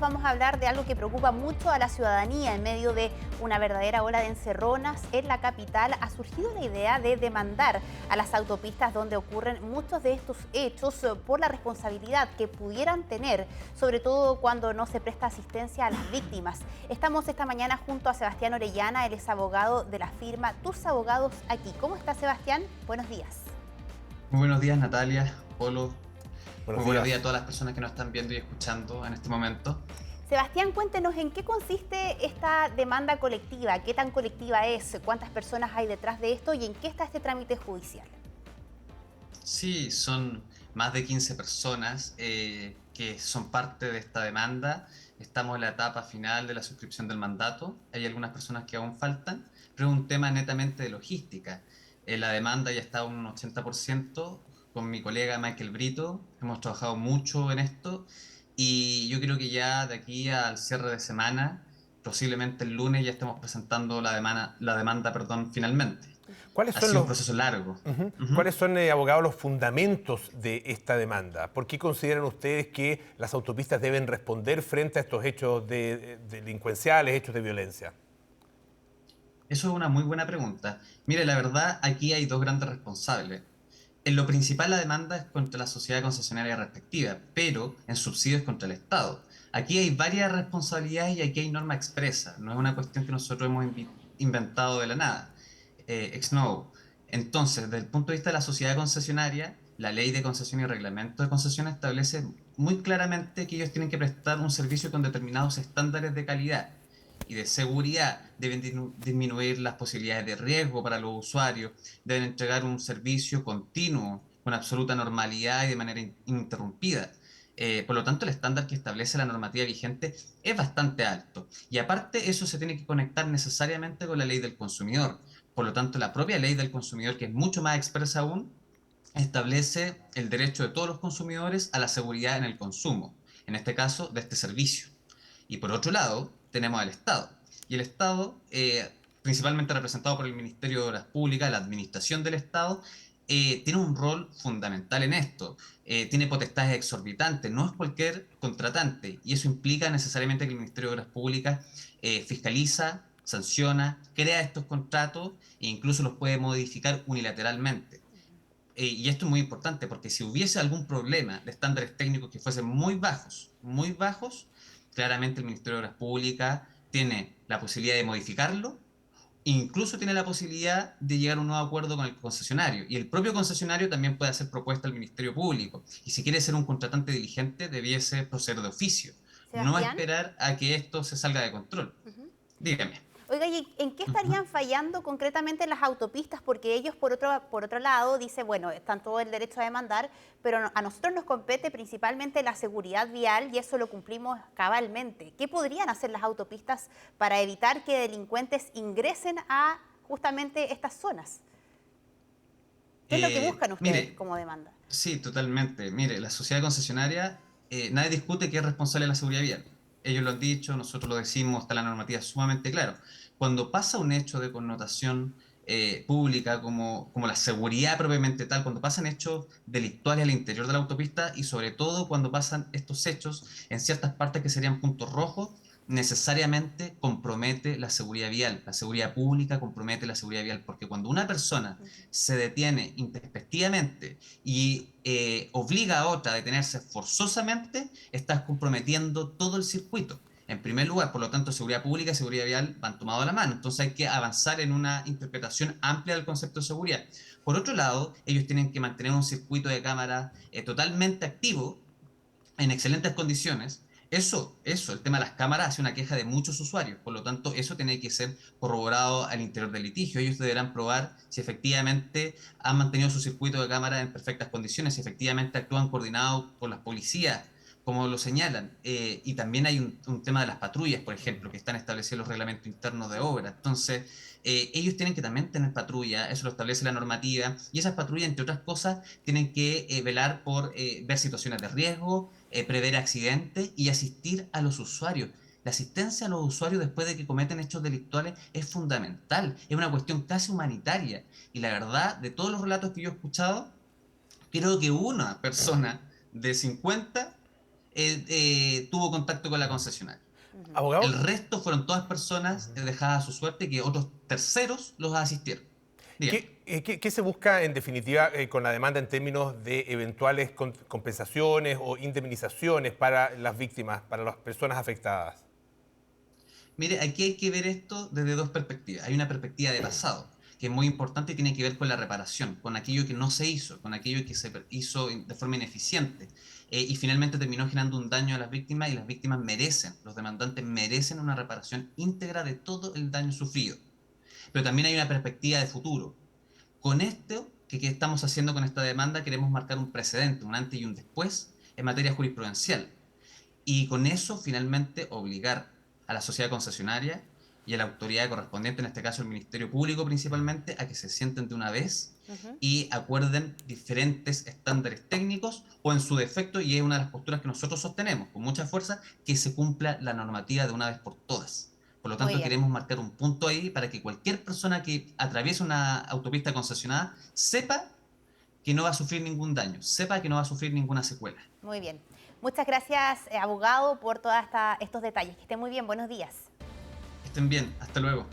Vamos a hablar de algo que preocupa mucho a la ciudadanía. En medio de una verdadera ola de encerronas en la capital, ha surgido la idea de demandar a las autopistas donde ocurren muchos de estos hechos por la responsabilidad que pudieran tener, sobre todo cuando no se presta asistencia a las víctimas. Estamos esta mañana junto a Sebastián Orellana, él es abogado de la firma Tus Abogados Aquí. ¿Cómo está, Sebastián? Buenos días. Muy buenos días, Natalia, Polo. Buenos Muy buenos días a días. todas las personas que nos están viendo y escuchando en este momento. Sebastián, cuéntenos en qué consiste esta demanda colectiva, qué tan colectiva es, cuántas personas hay detrás de esto y en qué está este trámite judicial. Sí, son más de 15 personas que son parte de esta demanda. Estamos en la etapa final de la suscripción del mandato. Hay algunas personas que aún faltan, pero es un tema netamente de logística. La demanda ya está a un 80%. Con mi colega Michael Brito hemos trabajado mucho en esto y yo creo que ya de aquí al cierre de semana, posiblemente el lunes, ya estemos presentando la demanda, perdón, finalmente. ¿Cuáles Ha son sido un los, proceso largo. Ujú. Ujú. ¿Cuáles son, abogado, los fundamentos de esta demanda? ¿Por qué consideran ustedes que las autopistas deben responder frente a estos hechos delincuenciales, hechos de violencia? Eso es una muy buena pregunta. Mire, la verdad, aquí hay dos grandes responsables. En lo principal, la demanda es contra la sociedad concesionaria respectiva, pero en subsidios contra el Estado. Aquí hay varias responsabilidades y aquí hay norma expresa. No es una cuestión que nosotros hemos inventado de la nada, ex novo. Entonces, desde el punto de vista de la sociedad concesionaria, la ley de concesión y reglamento de concesión establece muy claramente que ellos tienen que prestar un servicio con determinados estándares de calidad y de seguridad, deben disminuir las posibilidades de riesgo para los usuarios, deben entregar un servicio continuo, con absoluta normalidad y de manera ininterrumpida. Por lo tanto, el estándar que establece la normativa vigente es bastante alto. Y aparte, eso se tiene que conectar necesariamente con la ley del consumidor. Por lo tanto, la propia ley del consumidor, que es mucho más expresa aún, establece el derecho de todos los consumidores a la seguridad en el consumo, en este caso de este servicio. Y por otro lado, tenemos al Estado. Y el Estado, principalmente representado por el Ministerio de Obras Públicas, la administración del Estado, tiene un rol fundamental en esto. Tiene potestades exorbitantes, no es cualquier contratante. Y eso implica necesariamente que el Ministerio de Obras Públicas fiscaliza, sanciona, crea estos contratos e incluso los puede modificar unilateralmente. Y esto es muy importante porque si hubiese algún problema de estándares técnicos que fuesen muy bajos, claramente el Ministerio de Obras Públicas tiene la posibilidad de modificarlo, incluso tiene la posibilidad de llegar a un nuevo acuerdo con el concesionario. Y el propio concesionario también puede hacer propuesta al Ministerio Público. Y si quiere ser un contratante diligente, debiese proceder de oficio, no Sebastián. esperar a que esto se salga de control. Ujú. Dígame. Oiga, ¿y en qué Ujú. estarían fallando concretamente las autopistas? Porque ellos, por otro lado, dicen, bueno, están todo el derecho a demandar, pero a nosotros nos compete principalmente la seguridad vial y eso lo cumplimos cabalmente. ¿Qué podrían hacer las autopistas para evitar que delincuentes ingresen a justamente estas zonas? ¿Qué es lo que buscan ustedes Mire, como demanda? sí, totalmente. Mire, la sociedad concesionaria, nadie discute que es responsable de la seguridad vial. Ellos lo han dicho, nosotros lo decimos, está la normativa sumamente claro. Cuando pasa un hecho de connotación pública como la seguridad propiamente tal, cuando pasan hechos delictuales al interior de la autopista y sobre todo cuando pasan estos hechos en ciertas partes que serían puntos rojos, necesariamente compromete la seguridad vial. La seguridad pública compromete la seguridad vial, porque cuando una persona Ujú. se detiene intempestivamente y obliga a otra a detenerse forzosamente, estás comprometiendo todo el circuito. En primer lugar, por lo tanto, seguridad pública y seguridad vial van tomados a la mano. Entonces hay que avanzar en una interpretación amplia del concepto de seguridad. Por otro lado, ellos tienen que mantener un circuito de cámara totalmente activo, en excelentes condiciones. El tema de las cámaras hace una queja de muchos usuarios, por lo tanto, eso tiene que ser corroborado al interior del litigio. Ellos deberán probar si efectivamente han mantenido su circuito de cámara en perfectas condiciones, si efectivamente actúan coordinados con las policías, como lo señalan. Y también hay un tema de las patrullas, por ejemplo, que están establecidos en los reglamentos internos de obra. Entonces, ellos tienen que también tener patrulla, eso lo establece la normativa, y esas patrullas, entre otras cosas, tienen que velar por ver situaciones de riesgo, prever accidentes y asistir a los usuarios. La asistencia a los usuarios después de que cometen hechos delictuales es fundamental, es una cuestión casi humanitaria. Y la verdad, de todos los relatos que yo he escuchado, creo que una persona de 50 tuvo contacto con la concesionaria. Abogado, El resto fueron todas personas dejadas a su suerte que otros terceros los asistieron. Dígame. ¿qué se busca en definitiva con la demanda en términos de eventuales compensaciones o indemnizaciones para las víctimas, para las personas afectadas? Mire, aquí hay que ver esto desde dos perspectivas. Hay una perspectiva de pasado, que es muy importante y tiene que ver con la reparación, con aquello que no se hizo, con aquello que se hizo de forma ineficiente. Y finalmente terminó generando un daño a las víctimas y las víctimas merecen, los demandantes merecen una reparación íntegra de todo el daño sufrido. Pero también hay una perspectiva de futuro. Con esto que estamos haciendo con esta demanda queremos marcar un precedente, un antes y un después en materia jurisprudencial. Y con eso finalmente obligar a la sociedad concesionaria y a la autoridad correspondiente, en este caso el Ministerio Público principalmente, a que se sienten de una vez y acuerden diferentes estándares técnicos o en su defecto, y es una de las posturas que nosotros sostenemos con mucha fuerza, que se cumpla la normativa de una vez por todas. Por lo Muy tanto, bien. queremos marcar un punto ahí para que cualquier persona que atraviese una autopista concesionada sepa que no va a sufrir ningún daño, sepa que no va a sufrir ninguna secuela. Muy bien. Muchas gracias, abogado, por todos estos detalles. Que esté muy bien. Buenos días. Que estén bien, hasta luego.